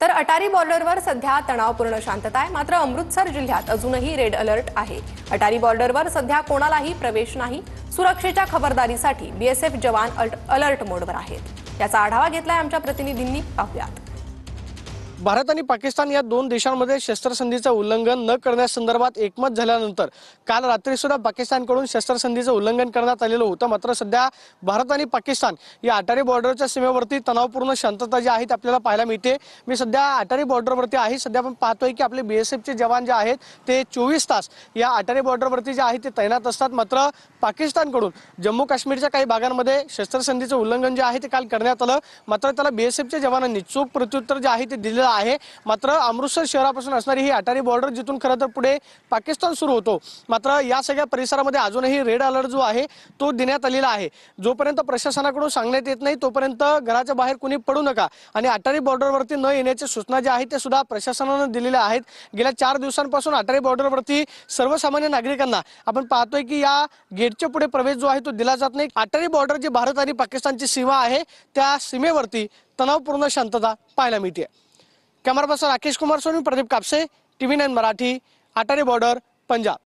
तर अटारी बॉर्डरवर सध्या तणावपूर्ण शांतता आहे। मात्र अमृतसर जिल्ह्यात अजूनही रेड अलर्ट आहे। अटारी बॉर्डरवर सध्या कोणालाही प्रवेश नाही। सुरक्षेच्या खबरदारीसाठी बीएसएफ जवान अलर्ट मोडवर आहेत। याचा आढावा घेतलाय आमच्या प्रतिनिधींनी, पाहूयात। भारत आणि पाकिस्तान या दोन देशांमध्ये शस्त्रसंधीचं उल्लंघन न करण्यासंदर्भात एकमत झाल्यानंतर काल रात्री सुद्धा पाकिस्तानकडून शस्त्रसंधीचं उल्लंघन करण्यात आलेलं होतं। मात्र सध्या भारत आणि पाकिस्तान या अटारी बॉर्डरच्या सीमेवरती तणावपूर्ण शांतता जी आहे ती आपल्याला पाहायला मिळते। मी सध्या अटारी बॉर्डरवरती आहे। सध्या आपण पाहतोय की आपले बीएसएफचे जवान जे आहेत ते 24 तास या अटारी बॉर्डरवरती जे आहे ते तैनात असतात। मात्र पाकिस्तानकडून जम्मू काश्मीरच्या काही भागांमध्ये शस्त्रसंधीचं उल्लंघन जे आहे ते काल करण्यात आलं। मात्र त्याला बीएसएफच्या जवानांनी चोख प्रत्युत्तर जे आहे ते दिलेलं आहे। मात्र अमृतसर शहरापासून असणारी ही अटारी बॉर्डर जिथून खरं तर पुढे पाकिस्तान सुरू होतो, मात्र या सगळ्या परिसरामध्ये अजूनही रेड अलर्ट जो आहे तो देण्यात आलेला आहे। जोपर्यंत प्रशासनाकडून सांगण्यात येत नाही तोपर्यंत घराच्या बाहेर कुणी पडू नका आणि अटारी बॉर्डरवरती न येण्याच्या सूचना ज्या आहेत त्या सुद्धा प्रशासनाने दिलेल्या आहेत। गेल्या 4 दिवसांपासून अटारी बॉर्डरवरती सर्वसामान्य नागरिकांना आपण पाहतोय की या गेटच्या पुढे प्रवेश जो आहे तो दिला जात नाही। अटारी बॉर्डर जी भारत आणि पाकिस्तानची सीमा आहे त्या सीमेवरती तणावपूर्ण शांतता पाहायला मिळते। Camera person Rakesh Kumar Soni, Pradeep Kapse, TV9 Marathi, Attari border, Punjab.